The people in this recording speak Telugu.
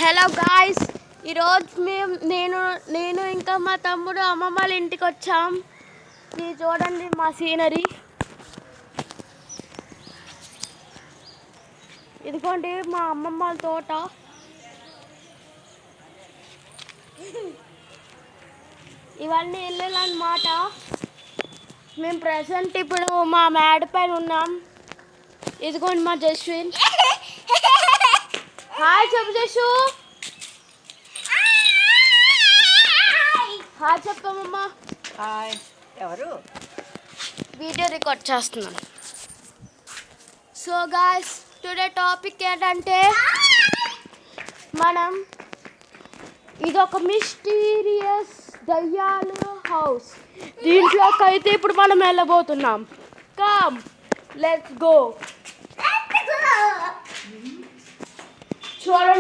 హలో గాయ్స్, ఈరోజు నేను ఇంకా మా తమ్ముడు అమ్మమ్మ వాళ్ళ ఇంటికి వచ్చాం. ఇది చూడండి మా సీనరీ. ఇదిగోండి మా అమ్మమ్మ వాళ్ళ తోట. ఇవన్నీ ఇల్లులు అన్నమాట. మేము ప్రెసెంట్ ఇప్పుడు మా మేడ పైన ఉన్నాం. ఇదిగోండి మా జస్విన్. హాయ్ చెప్పు జస్సు. హాయ్ చెప్పమ్మా. హాయ్. ఎవరు? వీడియో రికార్డ్ చేస్తున్నాను. సో గాయ్స్, టుడే టాపిక్ ఏంటంటే మనం ఇదొక మిస్టీరియస్ దయ్యాలు హౌస్. దీంట్లోకి అయితే ఇప్పుడు మనం వెళ్ళబోతున్నాం. Come let's go. చూడండి.